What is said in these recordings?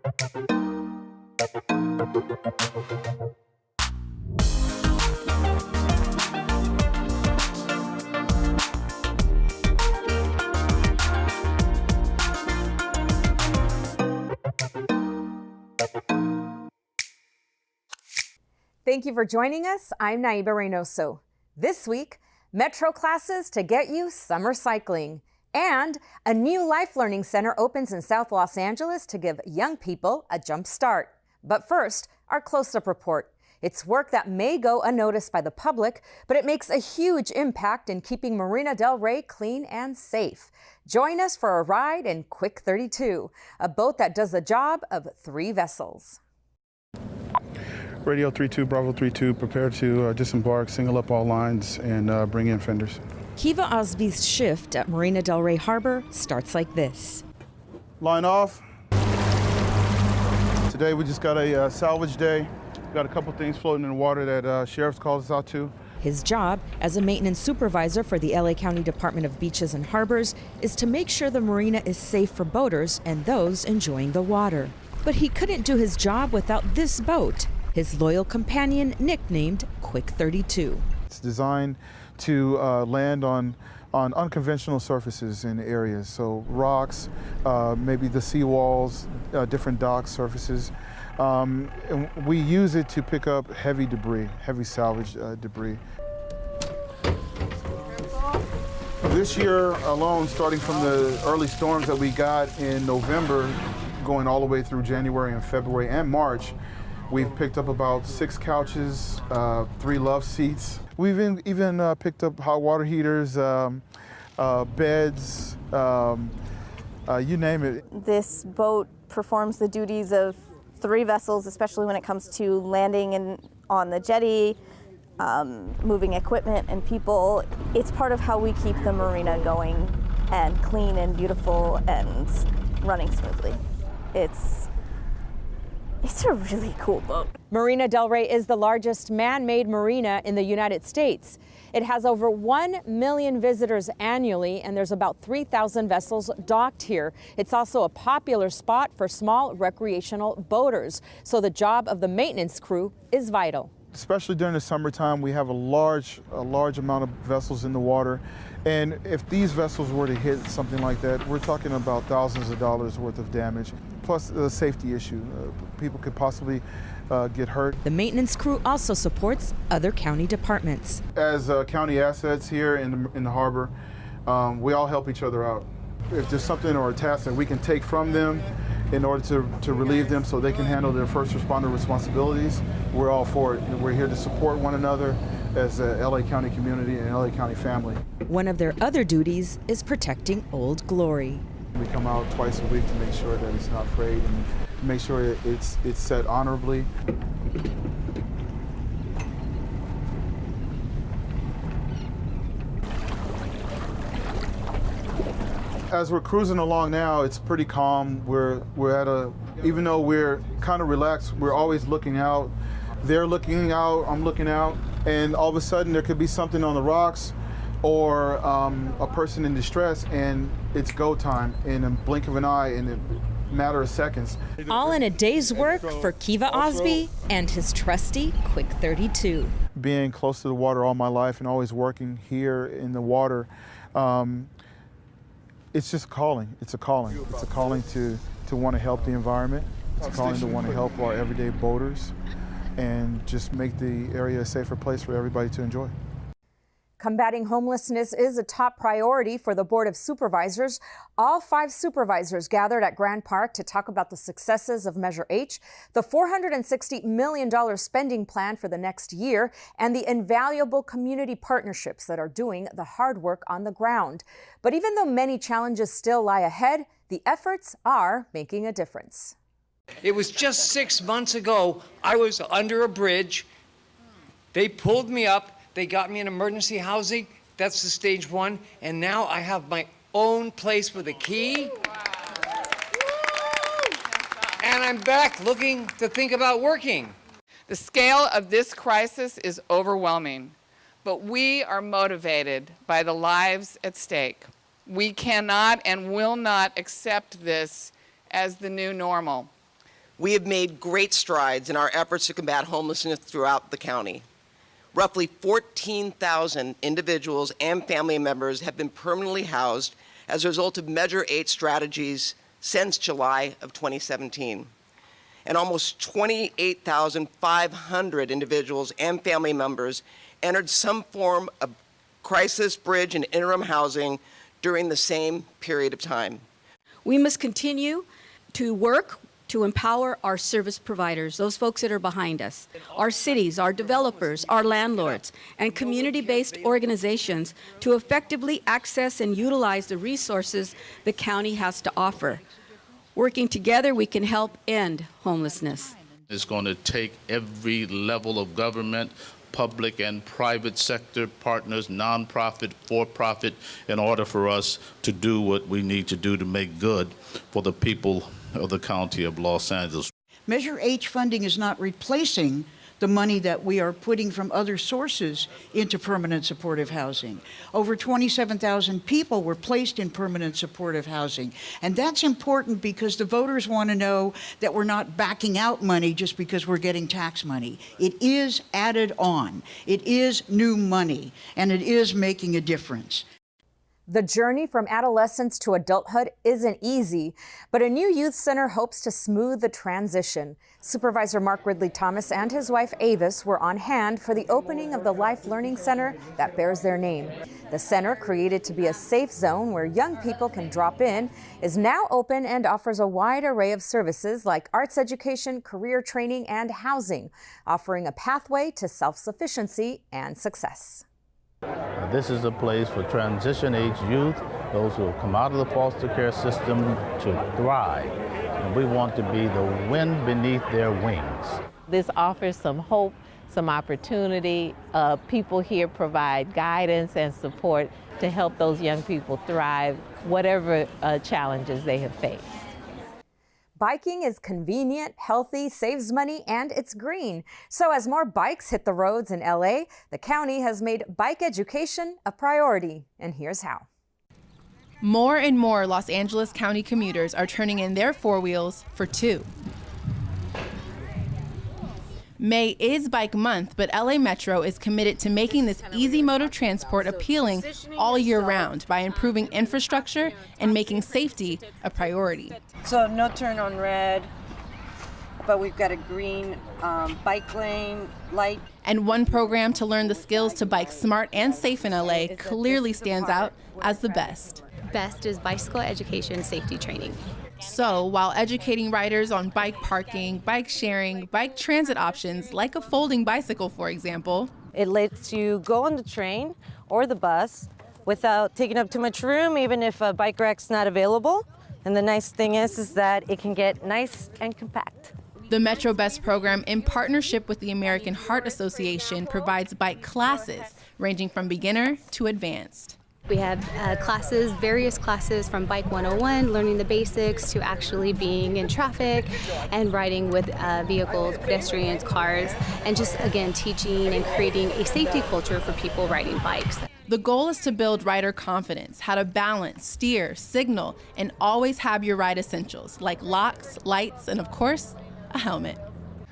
Thank you for joining us. I'm Naiba Reynoso. This week, Metro classes to get you summer cycling. And a new life learning center opens in South Los Angeles to give young people a jump start. But first, our close-up report. It's work that may go unnoticed by the public, but it makes a huge impact in keeping Marina del Rey clean and safe. Join us for a ride in Quick 32, a boat that does the job of 3 vessels. Radio 32, Bravo 32, prepare to disembark, single up all lines, and bring in fenders. Kiva Osby's shift at Marina del Rey Harbor starts like this. Line off. Today we just got a salvage day. Got a couple things floating in the water that sheriff's called us out to. His job as a maintenance supervisor for the LA County Department of Beaches and Harbors is to make sure the marina is safe for boaters and those enjoying the water. But he couldn't do his job without this boat, his loyal companion nicknamed Quick 32. It's designed to land on unconventional surfaces in areas, so rocks, maybe the seawalls, different dock surfaces. And we use it to pick up heavy debris, heavy salvage debris. This year alone, starting from the early storms that we got in November, going all the way through January and February and March, we've picked up about 6 couches, 3 love seats. We've even picked up hot water heaters, beds, you name it. This boat performs the duties of 3 vessels, especially when it comes to landing on the jetty, moving equipment and people. It's part of how we keep the marina going and clean and beautiful and running smoothly. It's a really cool boat. Marina del Rey is the largest man-made marina in the United States. It has over 1 million visitors annually, and there's about 3,000 vessels docked here. It's also a popular spot for small recreational boaters, so the job of the maintenance crew is vital. Especially during the summertime, we have a large amount of vessels in the water. And if these vessels were to hit something like that, we're talking about thousands of dollars worth of damage, plus the safety issue. People could possibly get hurt. The maintenance crew also supports other county departments. As county assets here in the harbor, we all help each other out. If there's something or a task that we can take from them in order to relieve them so they can handle their first responder responsibilities, we're all for it. We're here to support one another as a LA County community and LA County family. One of their other duties is protecting Old Glory. We come out twice a week to make sure that it's not frayed and to make sure it's set honorably. As we're cruising along now, it's pretty calm. We're even though we're kind of relaxed, we're always looking out. They're looking out, I'm looking out, and all of a sudden there could be something on the rocks or a person in distress, and it's go time in a blink of an eye, in a matter of seconds. All in a day's work for Kiva Osby and his trusty Quick 32. Being close to the water all my life and always working here in the water, it's just a calling. It's a calling. It's a calling to want to help the environment. It's a calling to want to help our everyday boaters and just make the area a safer place for everybody to enjoy. Combating homelessness is a top priority for the Board of Supervisors. All 5 supervisors gathered at Grand Park to talk about the successes of Measure H, the $460 million spending plan for the next year, and the invaluable community partnerships that are doing the hard work on the ground. But even though many challenges still lie ahead, the efforts are making a difference. It was just 6 months ago, I was under a bridge. They pulled me up. They got me in emergency housing. That's the stage 1. And now I have my own place with a key. And I'm back looking to think about working. The scale of this crisis is overwhelming, but we are motivated by the lives at stake. We cannot and will not accept this as the new normal. We have made great strides in our efforts to combat homelessness throughout the county. Roughly 14,000 individuals and family members have been permanently housed as a result of Measure 8 strategies since July of 2017. And almost 28,500 individuals and family members entered some form of crisis, bridge, and interim housing during the same period of time. We must continue to work to empower our service providers, those folks that are behind us, our cities, our developers, our landlords, and community-based organizations to effectively access and utilize the resources the county has to offer. Working together, we can help end homelessness. It's going to take every level of government, public and private sector partners, nonprofit, for-profit, in order for us to do what we need to do to make good for the people of the County of Los Angeles. Measure H funding is not replacing the money that we are putting from other sources into permanent supportive housing. Over 27,000 people were placed in permanent supportive housing. And that's important because the voters want to know that we're not backing out money just because we're getting tax money. It is added on. It is new money, and it is making a difference. The journey from adolescence to adulthood isn't easy, but a new youth center hopes to smooth the transition. Supervisor Mark Ridley Thomas and his wife Avis were on hand for the opening of the Life Learning Center that bears their name. The center, created to be a safe zone where young people can drop in, is now open and offers a wide array of services like arts education, career training, and housing, offering a pathway to self-sufficiency and success. This is a place for transition-age youth, those who have come out of the foster care system, to thrive. And we want to be the wind beneath their wings. This offers some hope, some opportunity. People here provide guidance and support to help those young people thrive, whatever challenges they have faced. Biking is convenient, healthy, saves money, and it's green. So as more bikes hit the roads in LA, the county has made bike education a priority. And here's how. More and more Los Angeles County commuters are turning in their four wheels for two. May is Bike Month, but LA Metro is committed to making this easy mode of transport appealing all year round by improving infrastructure and making safety a priority. So no turn on red, but we've got a green bike lane light. And one program to learn the skills to bike smart and safe in LA clearly stands out as the best. Best is bicycle education safety training. So, while educating riders on bike parking, bike sharing, bike transit options, like a folding bicycle, for example, it lets you go on the train or the bus without taking up too much room, even if a bike rack's not available. And the nice thing is that it can get nice and compact. The Metro Best program, in partnership with the American Heart Association, provides bike classes ranging from beginner to advanced. We have classes, various classes from Bike 101, learning the basics, to actually being in traffic and riding with vehicles, pedestrians, cars, and just, again, teaching and creating a safety culture for people riding bikes. The goal is to build rider confidence, how to balance, steer, signal, and always have your ride essentials, like locks, lights, and of course, a helmet.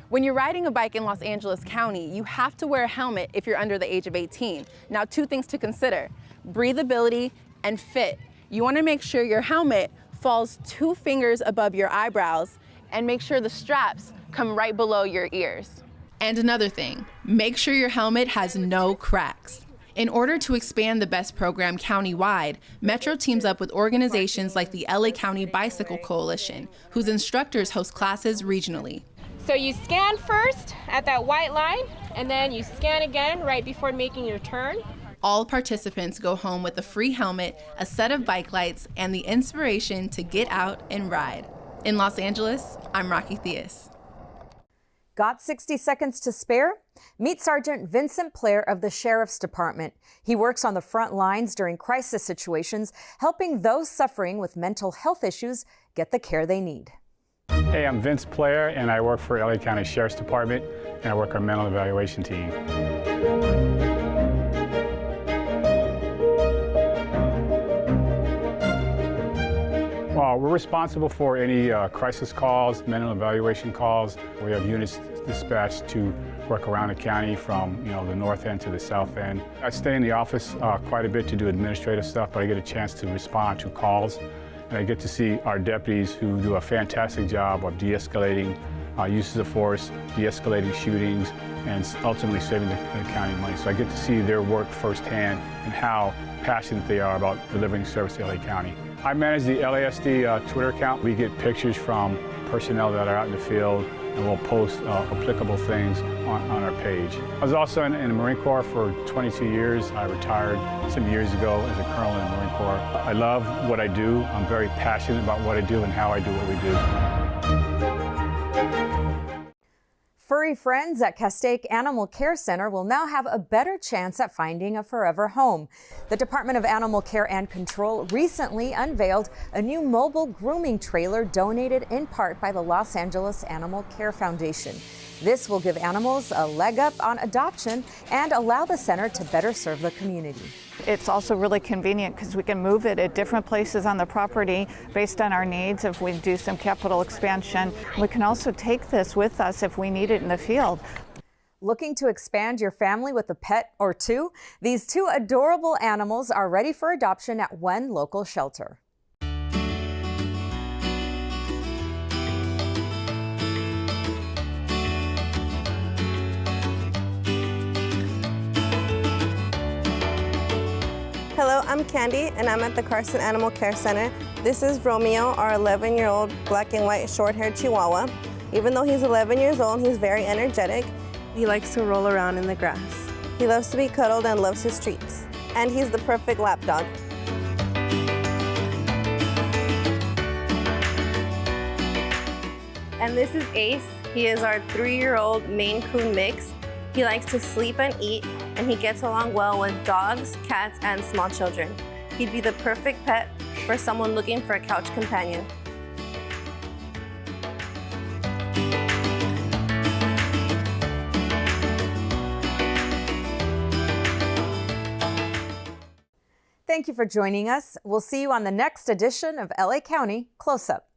When you're riding a bike in Los Angeles County, you have to wear a helmet if you're under the age of 18. Now, two things to consider: breathability and fit. You want to make sure your helmet falls 2 fingers above your eyebrows, and make sure the straps come right below your ears. And another thing, make sure your helmet has no cracks. In order to expand the BEST program countywide, Metro teams up with organizations like the LA County Bicycle Coalition, whose instructors host classes regionally. So you scan first at that white line, and then you scan again right before making your turn. All participants go home with a free helmet, a set of bike lights, and the inspiration to get out and ride. In Los Angeles, I'm Rocky Theus. Got 60 seconds to spare? Meet Sergeant Vincent Player of the Sheriff's Department. He works on the front lines during crisis situations, helping those suffering with mental health issues get the care they need. Hey, I'm Vince Player, and I work for LA County Sheriff's Department, and I work on mental evaluation team. Well, We're responsible for any crisis calls, mental evaluation calls. We have units dispatched to work around the county from the north end to the south end. I stay in the office quite a bit to do administrative stuff, but I get a chance to respond to calls. And I get to see our deputies who do a fantastic job of de-escalating uses of force, de-escalating shootings, and ultimately saving the county money. So I get to see their work firsthand and how passionate they are about delivering service to LA County. I manage the LASD Twitter account. We get pictures from personnel that are out in the field, and we'll post applicable things on our page. I was also in the Marine Corps for 22 years. I retired some years ago as a colonel in the Marine Corps. I love what I do. I'm very passionate about what I do and how I do what we do. Furry friends at Castaic Animal Care Center will now have a better chance at finding a forever home. The Department of Animal Care and Control recently unveiled a new mobile grooming trailer donated in part by the Los Angeles Animal Care Foundation. This will give animals a leg up on adoption and allow the center to better serve the community. It's also really convenient because we can move it at different places on the property based on our needs if we do some capital expansion. We can also take this with us if we need it in the field. Looking to expand your family with a pet or two? These two adorable animals are ready for adoption at one local shelter. Hello, I'm Candy, and I'm at the Carson Animal Care Center. This is Romeo, our 11-year-old black and white short-haired Chihuahua. Even though he's 11 years old, he's very energetic. He likes to roll around in the grass. He loves to be cuddled and loves his treats. And he's the perfect lap dog. And this is Ace. He is our 3-year-old Maine Coon mix. He likes to sleep and eat, and he gets along well with dogs, cats, and small children. He'd be the perfect pet for someone looking for a couch companion. Thank you for joining us. We'll see you on the next edition of LA County Close Up.